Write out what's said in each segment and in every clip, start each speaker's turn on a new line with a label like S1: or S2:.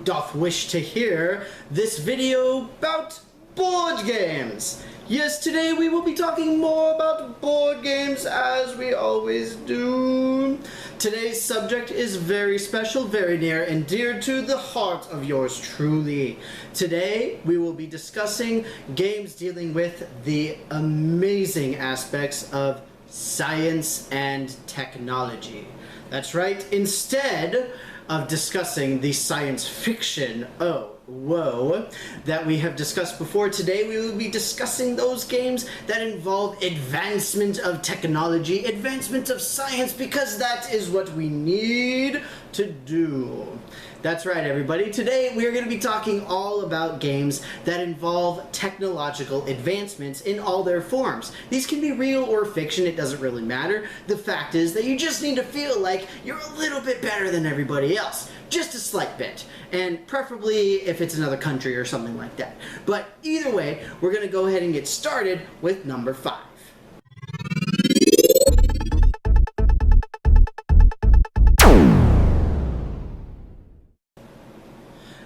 S1: doth wish to hear this video about board games. Yes, today we will be talking more about board games as we always do. Today's subject is very special, very near and dear to the heart of yours truly. Today we will be discussing games dealing with the amazing aspects of science and technology. That's right, instead of discussing the science fiction, that we have discussed before, today we will be discussing those games that involve advancement of technology, advancement of science, because that is what we need to do. That's right, everybody. Today we are going to be talking all about games that involve technological advancements in all their forms. These can be real or fiction, it doesn't really matter. The fact is that you just need to feel like you're a little bit better than everybody else. Just a slight bit. And preferably if it's another country or something like that. But either way, we're going to go ahead and get started with number 5.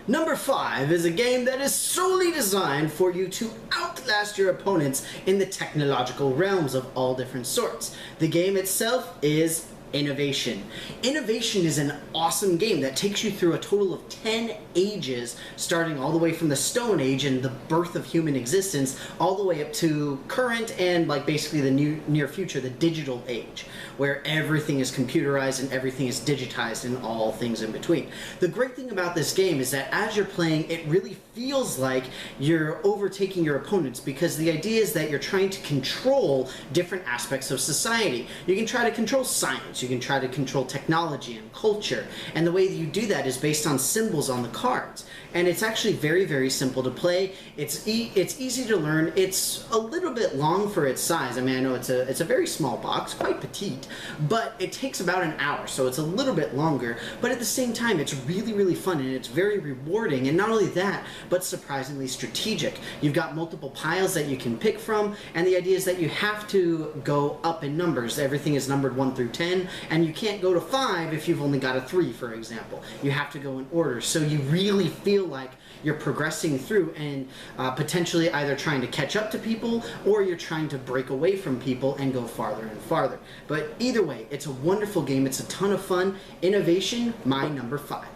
S1: Number 5 is a game that is solely designed for you to outlast your opponents in the technological realms of all different sorts. The game itself is Innovation. Innovation is an awesome game that takes you through a total of 10 ages, starting all the way from the Stone Age and the birth of human existence, all the way up to current and basically the near future, the digital age, where everything is computerized and everything is digitized and all things in between. The great thing about this game is that as you're playing, it really feels like you're overtaking your opponents, because the idea is that you're trying to control different aspects of society. You can try to control science, you can try to control technology and culture, and the way that you do that is based on symbols on the cards. And it's actually very, very simple to play. It's easy to learn. It's a little bit long for its size. I mean, I know it's a very small box, quite petite, but it takes about an hour, so it's a little bit longer, but at the same time it's really, really fun and it's very rewarding, and not only that, but surprisingly strategic. You've got multiple piles that you can pick from, and the idea is that you have to go up in numbers. Everything is numbered 1 through 10, and you can't go to 5 if you've only got a 3, for example. You have to go in order, so you really feel like you're progressing through and potentially either trying to catch up to people, or you're trying to break away from people and go farther and farther. But either way, it's a wonderful game. It's a ton of fun. Innovation, my number 5.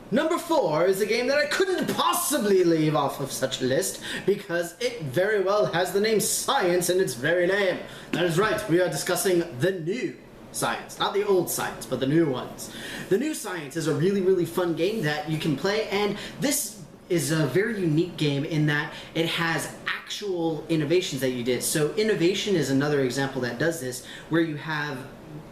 S1: Number 4 is a game that I couldn't possibly leave off of such a list, because it very well has the name Science in its very name. That is right, we are discussing the new Science. Not the old Science, but the new ones. The new Science is a really, really fun game that you can play, and this is a very unique game in that it has actual innovations that you did. So Innovation is another example that does this, where you have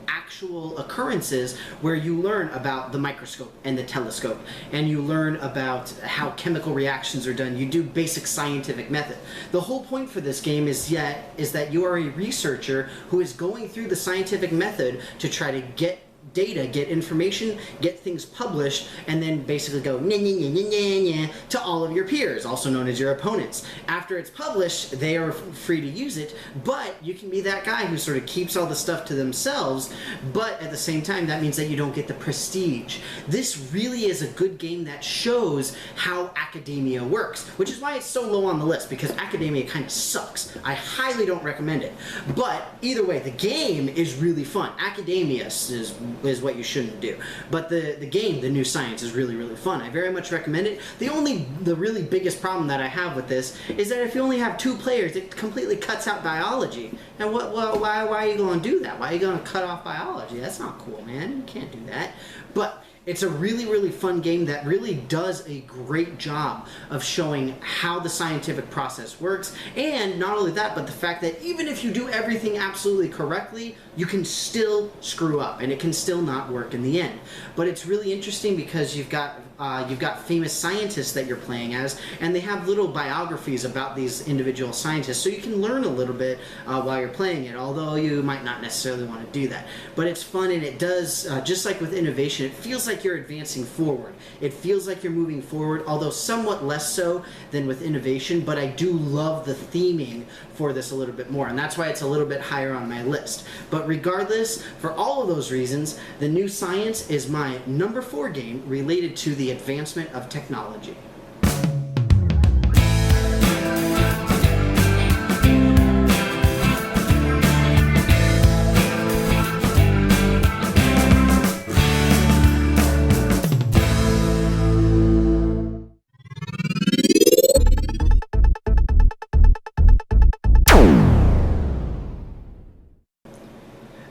S1: actual occurrences where you learn about the microscope and the telescope, and you learn about how chemical reactions are done. You do basic scientific method. The whole point for this game is that you are a researcher who is going through the scientific method to try to get data, get information, get things published, and then basically go to all of your peers, also known as your opponents. After it's published, they are free to use it, but you can be that guy who sort of keeps all the stuff to themselves, but at the same time that means that you don't get the prestige. This really is a good game that shows how academia works, which is why it's so low on the list, because academia kind of sucks. I highly don't recommend it. But either way, the game is really fun. Academia is what you shouldn't do. But the game, the new Science, is really, really fun. I very much recommend it. The really biggest problem that I have with this is that if you only have 2 players, it completely cuts out biology. And why are you going to do that? Why are you going to cut off biology? That's not cool, man. You can't do that. But it's a really, really fun game that really does a great job of showing how the scientific process works, and not only that, but the fact that even if you do everything absolutely correctly, you can still screw up, and it can still not work in the end. But it's really interesting because you've got you've got famous scientists that you're playing as, and they have little biographies about these individual scientists, so you can learn a little bit while you're playing it, although you might not necessarily want to do that. But it's fun, and it does, just like with innovation, it feels like you're advancing forward. It feels like you're moving forward, although somewhat less so than with innovation, but I do love the theming for this a little bit more, and that's why it's a little bit higher on my list. But regardless, for all of those reasons, the new Science is my number 4 game related to the advancement of technology.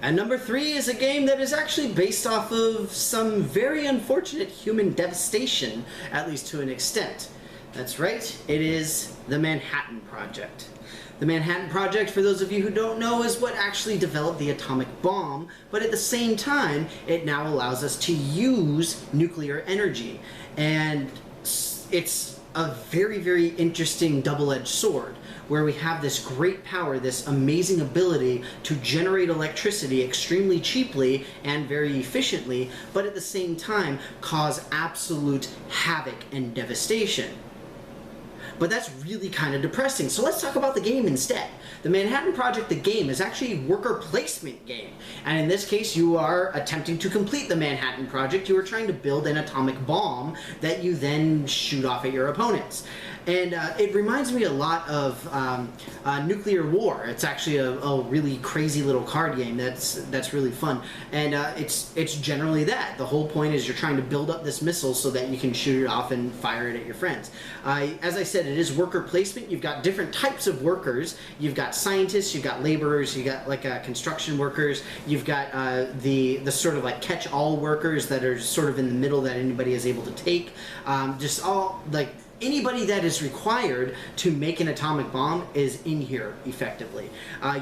S1: And number 3 is a game that is actually based off of some very unfortunate human devastation, at least to an extent. That's right, it is the Manhattan Project. The Manhattan Project, for those of you who don't know, is what actually developed the atomic bomb, but at the same time, it now allows us to use nuclear energy. And it's a very, very interesting double-edged sword, where we have this great power, this amazing ability to generate electricity extremely cheaply and very efficiently, but at the same time cause absolute havoc and devastation. But that's really kind of depressing, so let's talk about the game instead. The Manhattan Project, the game, is actually a worker placement game. And in this case, you are attempting to complete the Manhattan Project. You are trying to build an atomic bomb that you then shoot off at your opponents. And it reminds me a lot of Nuclear War. It's actually a really crazy little card game that's really fun. And it's generally that. The whole point is you're trying to build up this missile so that you can shoot it off and fire it at your friends. As I said, it is worker placement. You've got different types of workers. You've got scientists, you've got laborers, you've got like construction workers, you've got the sort of like catch-all workers that are sort of in the middle that anybody is able to take. Just all like anybody that is required to make an atomic bomb is in here effectively.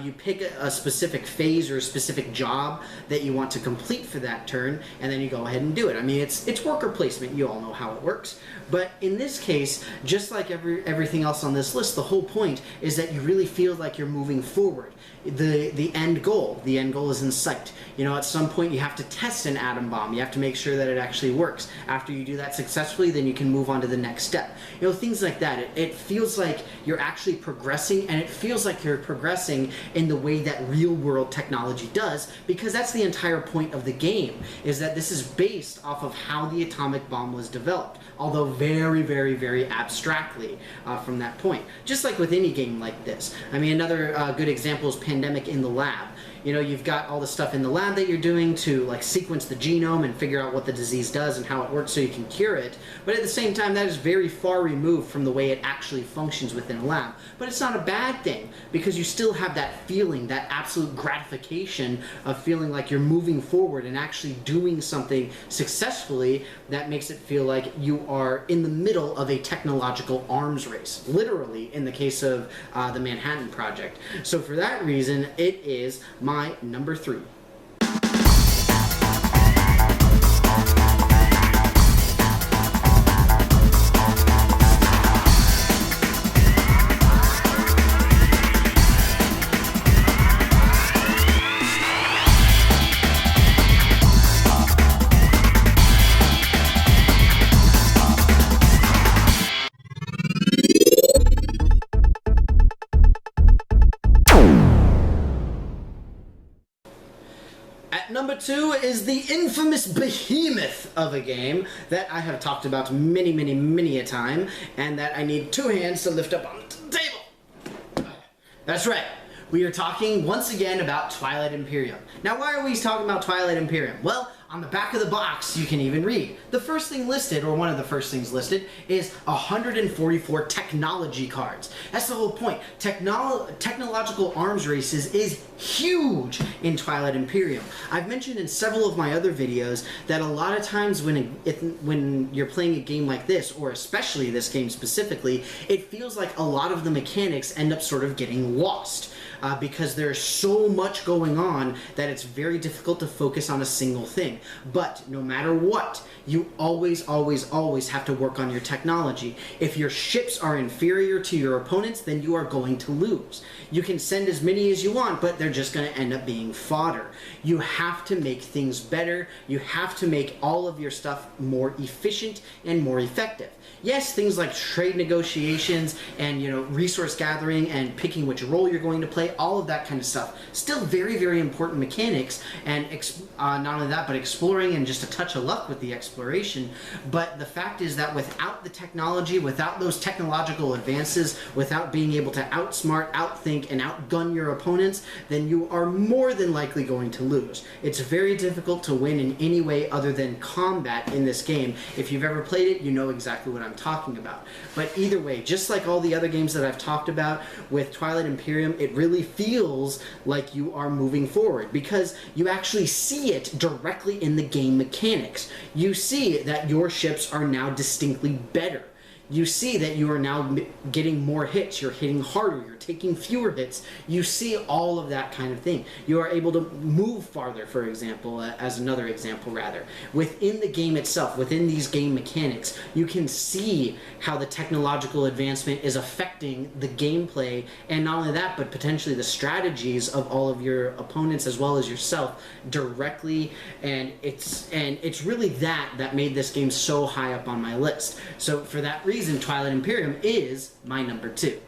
S1: You pick a specific phase or a specific job that you want to complete for that turn, and then you go ahead and do it. I mean, it's worker placement. You all know how it works. But in this case, just like everything else on this list, the whole point is that you really feel like you're moving forward. The end goal is in sight. You know, at some point you have to test an atom bomb. You have to make sure that it actually works. After you do that successfully, then you can move on to the next step. You know, things like that. It feels like you're actually progressing, and it feels like you're progressing in the way that real-world technology does, because that's the entire point of the game, is that this is based off of how the atomic bomb was developed, although very, very, very abstractly from that point. Just like with any game like this. I mean, another good example is Pandemic in the Lab. You know, you've got all the stuff in the lab that you're doing to like sequence the genome and figure out what the disease does and how it works so you can cure it. But at the same time, that is very far removed from the way it actually functions within a lab. But it's not a bad thing, because you still have that feeling, that absolute gratification of feeling like you're moving forward and actually doing something successfully that makes it feel like you are in the middle of a technological arms race, literally in the case of the Manhattan Project. So for that reason, it is my number 3. Number 2 is the infamous behemoth of a game that I have talked about many, many, many a time, and that I need 2 hands to lift up on the table. That's right. We are talking once again about Twilight Imperium. Now, why are we talking about Twilight Imperium? Well, on the back of the box, you can even read. The first thing listed, or one of the first things listed, is 144 technology cards. That's the whole point. Technological arms races is huge in Twilight Imperium. I've mentioned in several of my other videos that a lot of times when you're playing a game like this, or especially this game specifically, it feels like a lot of the mechanics end up sort of getting lost. Because there's so much going on that it's very difficult to focus on a single thing. But no matter what, you always have to work on your technology. If your ships are inferior to your opponents, then you are going to lose. You can send as many as you want, but they're just going to end up being fodder. You have to make things better. You have to make all of your stuff more efficient and more effective. Yes, things like trade negotiations and, resource gathering and picking which role you're going to play, all of that kind of stuff. Still very important mechanics, and not only that, but exploring and just a touch of luck with the exploration. But the fact is that without the technology, without those technological advances, without being able to outsmart, outthink, and outgun your opponents, then you are more than likely going to lose. It's very difficult to win in any way other than combat in this game. If you've ever played it, you know exactly what I'm talking about. But either way, just like all the other games that I've talked about with Twilight Imperium, it really feels like you are moving forward because you actually see it directly in the game mechanics. You see that your ships are now distinctly better. You see that you are now getting more hits, you're hitting harder, you're taking fewer hits. You see all of that kind of thing. You are able to move farther, for example, as another example rather. Within the game itself, within these game mechanics, you can see how the technological advancement is affecting the gameplay, and not only that, but potentially the strategies of all of your opponents as well as yourself directly, and it's really that made this game so high up on my list. So for that reason, Twilight Imperium is my number 2.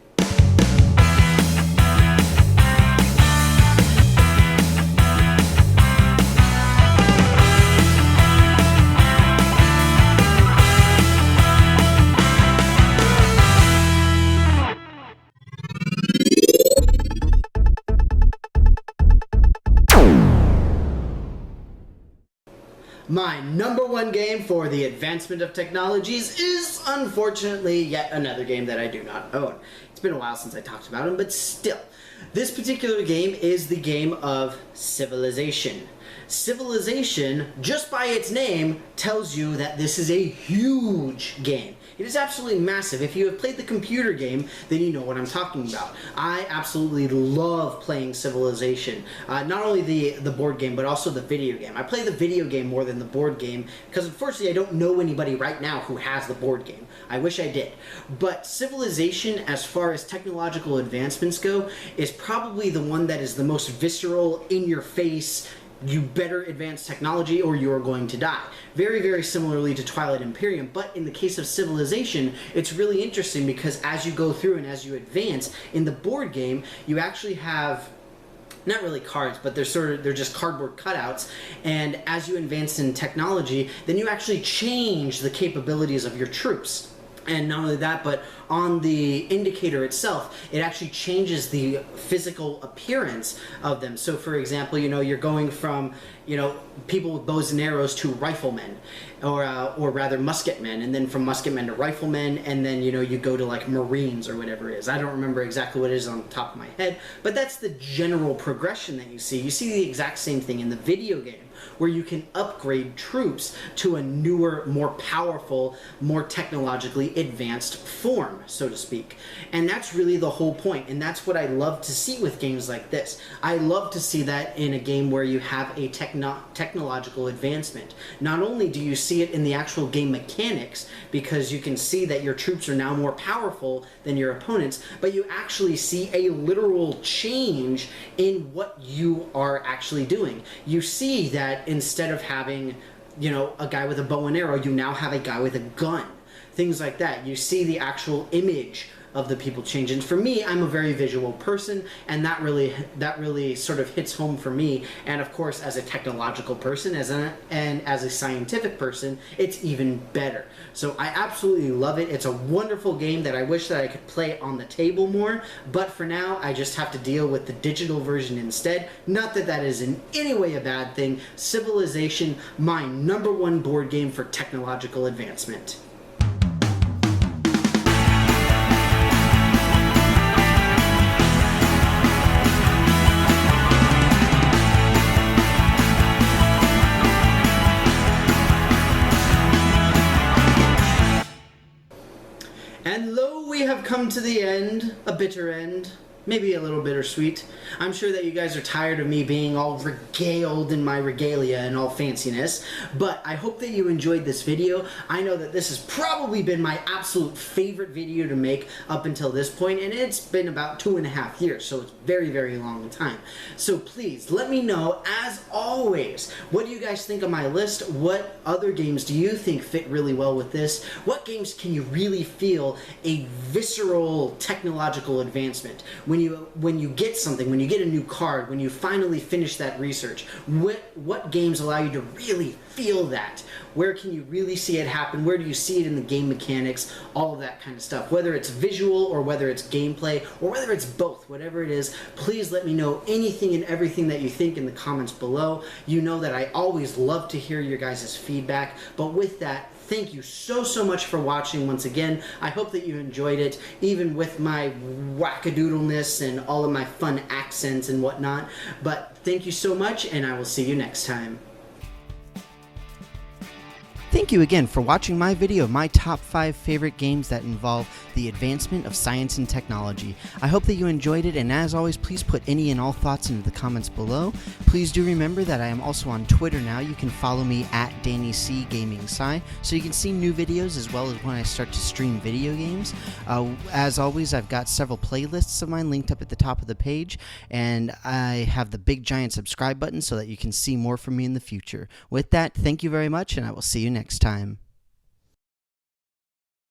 S1: My number 1 game for the advancement of technologies is, unfortunately, yet another game that I do not own. It's been a while since I talked about him, but still. This particular game is the game of Civilization. Civilization, just by its name, tells you that this is a huge game. It is absolutely massive. If you have played the computer game, then you know what I'm talking about. I absolutely love playing Civilization. Not only the board game, but also the video game. I play the video game more than the board game, because unfortunately I don't know anybody right now who has the board game. I wish I did. But Civilization, as far as technological advancements go, is probably the one that is the most visceral, in-your-face, you better advance technology or you are going to die. Very similarly to Twilight Imperium, but in the case of Civilization, it's really interesting because as you go through and as you advance, in the board game, you actually have not really cards, but they're just cardboard cutouts, and as you advance in technology, then you actually change the capabilities of your troops. And not only that, but on the indicator itself, it actually changes the physical appearance of them. So for example, you're going from, people with bows and arrows to riflemen, or rather musketmen, and then from musketmen to riflemen, and then, you go to like Marines or whatever it is. I don't remember exactly what it is on the top of my head, but that's the general progression that you see. You see the exact same thing in the video game, where you can upgrade troops to a newer, more powerful, more technologically advanced form, so to speak. And that's really the whole point, and that's what I love to see with games like this. I love to see that in a game where you have a technological advancement. Not only do you see it in the actual game mechanics, because you can see that your troops are now more powerful than your opponents, but you actually see a literal change in what you are actually doing. You see that instead of having, a guy with a bow and arrow, you now have a guy with a gun. Things like that. You see the actual image of the people change. And for me, I'm a very visual person, and that really sort of hits home for me. And of course, as a technological person, and as a scientific person, it's even better. So I absolutely love it. It's a wonderful game that I wish that I could play on the table more, but for now, I just have to deal with the digital version instead. Not that that is in any way a bad thing. Civilization, my number 1 board game for technological advancement. And lo, we have come to the end, a bitter end, maybe a little bittersweet. I'm sure that you guys are tired of me being all regaled in my regalia and all fanciness, but I hope that you enjoyed this video. I know that this has probably been my absolute favorite video to make up until this point, and it's been about 2.5 years, so it's very, very long time. So please, let me know, as always, what do you guys think of my list? What other games do you think fit really well with this? What games can you really feel a visceral technological advancement? When you get something, when you get a new card, when you finally finish that research, what games allow you to really feel that? Where can you really see it happen? Where do you see it in the game mechanics? All of that kind of stuff. Whether it's visual or whether it's gameplay or whether it's both, whatever it is, please let me know anything and everything that you think in the comments below. You know that I always love to hear your guys' feedback, but with that, thank you so much for watching once again. I hope that you enjoyed it, even with my wackadoodleness and all of my fun accents and whatnot. But thank you so much, and I will see you next time. Thank you again for watching my video of my top 5 favorite games that involve the advancement of science and technology. I hope that you enjoyed it, and as always, please put any and all thoughts into the comments below. Please do remember that I am also on Twitter now. You can follow me at DannyCGamingSci, so you can see new videos as well as when I start to stream video games. As always, I've got several playlists of mine linked up at the top of the page, and I have the big giant subscribe button so that you can see more from me in the future. With that, thank you very much, and I will see you next time.